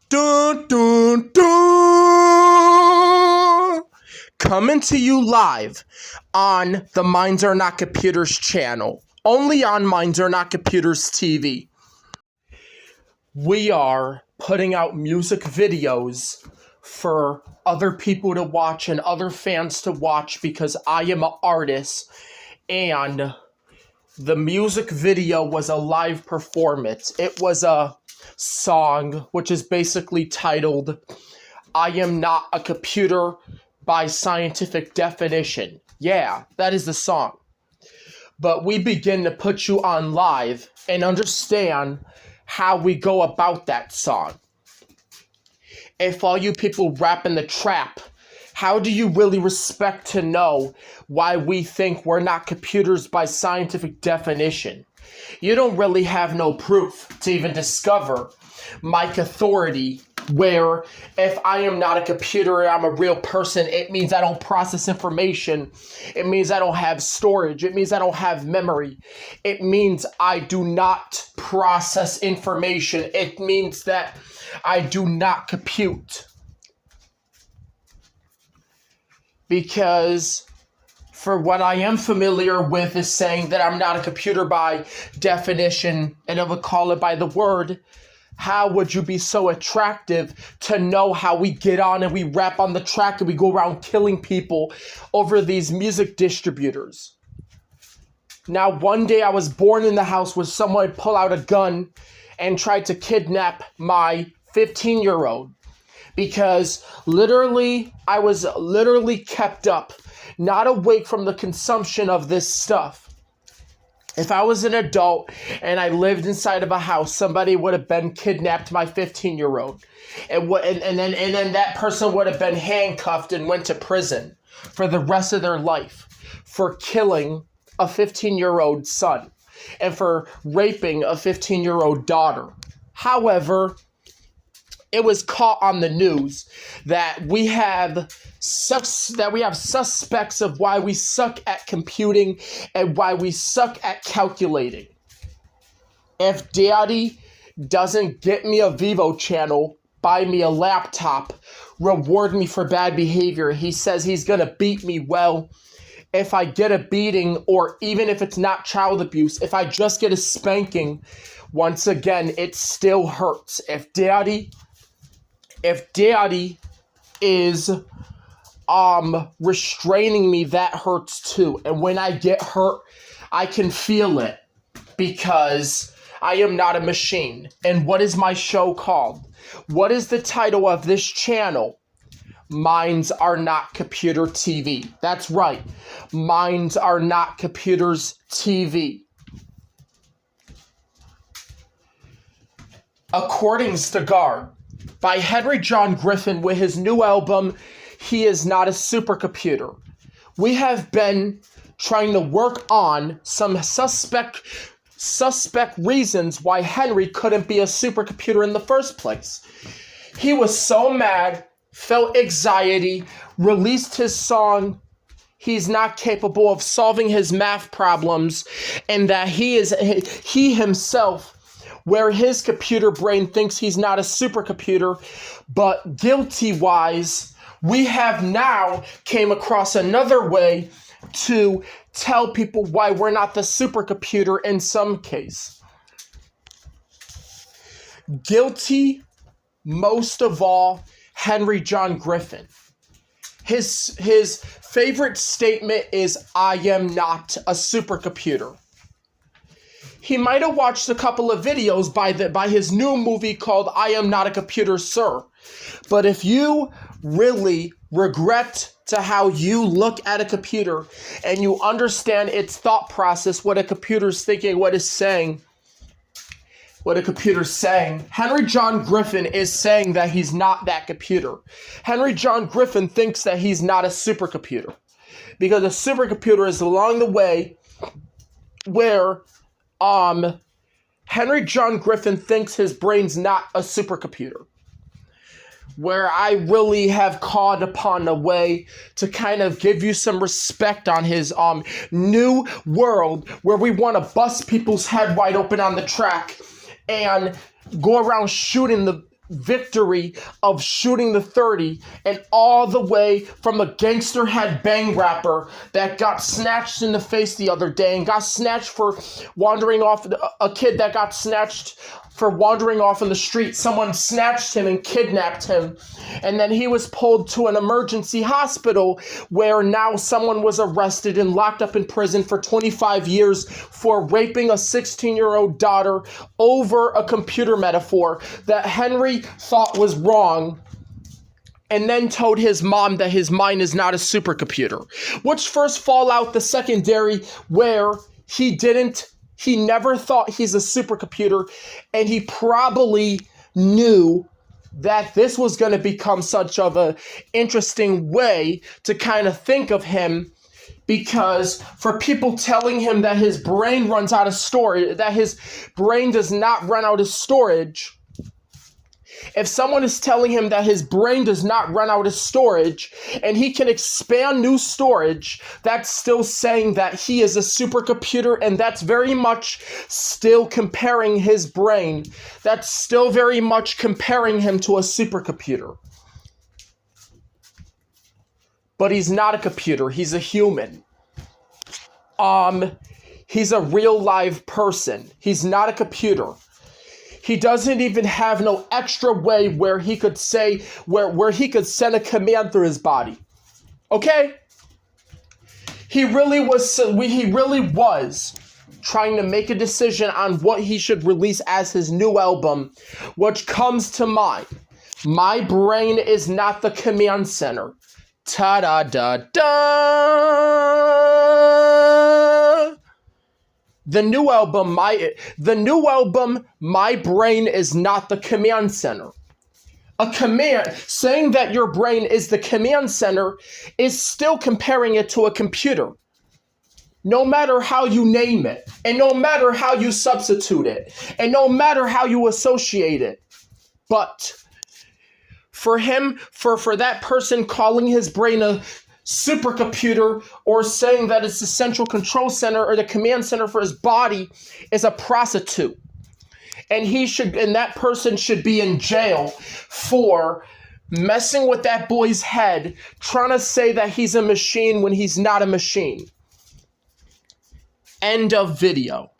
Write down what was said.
Dun, dun, dun. Coming to you live on the Minds Are Not Computers channel, only on Minds Are Not Computers TV. We are putting out music videos for other people to watch and other fans to watch because I am an artist, and the music video was a live performance. It was a song which is basically titled I Am Not a Computer by Scientific Definition. Yeah, that is the song. But we begin to put you on live and understand how we go about that song. If all you people rap in the trap, how do you really respect to know why we think we're not computers by scientific definition? You don't really have no proof to even discover Mike authority, where if I am not a computer, I'm a real person, it means I don't process information. It means I don't have storage. It means I don't have memory. It means I do not process information. It means that I do not compute. Because for what I am familiar with is saying that I'm not a computer by definition, and I would call it by the word. How would you be so attractive to know how we get on and we rap on the track and we go around killing people over these music distributors? Now, one day I was born in the house where someone pulled out a gun and tried to kidnap my 15-year-old. Because I was literally kept up, not awake from the consumption of this stuff. If I was an adult and I lived inside of a house, somebody would have been kidnapped my 15-year-old. And then that person would have been handcuffed and went to prison for the rest of their life for killing a 15-year-old son and for raping a 15-year-old daughter. However, it was caught on the news that we have suspects of why we suck at computing and why we suck at calculating. If Daddy doesn't get me a Vivo channel, buy me a laptop, reward me for bad behavior, he says he's gonna beat me. Well, if I get a beating, or even if it's not child abuse, if I just get a spanking, once again, it still hurts. If Daddy is restraining me, that hurts too. And when I get hurt, I can feel it because I am not a machine. And what is my show called? What is the title of this channel? Minds Are Not Computer TV. That's right. Minds Are Not Computers TV. According to Guard, by Henry John Griffin with his new album, He Is Not a Supercomputer. We have been trying to work on some suspect reasons why Henry couldn't be a supercomputer in the first place. He was so mad, felt anxiety, released his song, He's Not Capable of Solving His Math Problems, and that he himself, where his computer brain thinks he's not a supercomputer, but guilty-wise, we have now came across another way to tell people why we're not the supercomputer in some case. Guilty, most of all, Henry John Griffin. His favorite statement is, I am not a supercomputer. He might have watched a couple of videos by his new movie called I Am Not a Computer, Sir. But if you really regret to how you look at a computer and you understand its thought process, what a computer's thinking, what a computer's saying, Henry John Griffin is saying that he's not that computer. Henry John Griffin thinks that he's not a supercomputer. Because a supercomputer is along the way where Henry John Griffin thinks his brain's not a supercomputer. Where I really have called upon a way to kind of give you some respect on his new world, where we want to bust people's head wide open on the track and go around shooting victory of shooting the 30, and all the way from a gangster head bang rapper that got snatched in the face the other day and got snatched for wandering off, a kid that got snatched for wandering off in the street. Someone snatched him and kidnapped him, and then he was pulled to an emergency hospital where now someone was arrested and locked up in prison for 25 years for raping a 16-year-old daughter over a computer metaphor that Henry thought was wrong, and then told his mom that his mind is not a supercomputer. Which first fall out the secondary, where he never thought he's a supercomputer, and he probably knew that this was going to become such of a interesting way to kind of think of him, because for people telling him that his brain runs out of storage, that his brain does not run out of storage, if someone is telling him that his brain does not run out of storage and he can expand new storage, that's still saying that he is a supercomputer, and that's very much still comparing his brain. That's still very much comparing him to a supercomputer. But he's not a computer, he's a human. He's a real live person. He's not a computer. He doesn't even have no extra way where he could say, where he could send a command through his body. Okay? He really was trying to make a decision on what he should release as his new album, which comes to mind. My brain is not the command center. Ta-da-da-da! The new album, My Brain is Not the Command Center. A command, saying that your brain is the command center is still comparing it to a computer. No matter how you name it, and no matter how you substitute it, and no matter how you associate it. But for him, for that person calling his brain a supercomputer, or saying that it's the central control center or the command center for his body, is a prostitute. And that person should be in jail for messing with that boy's head, trying to say that he's a machine when he's not a machine. End of video.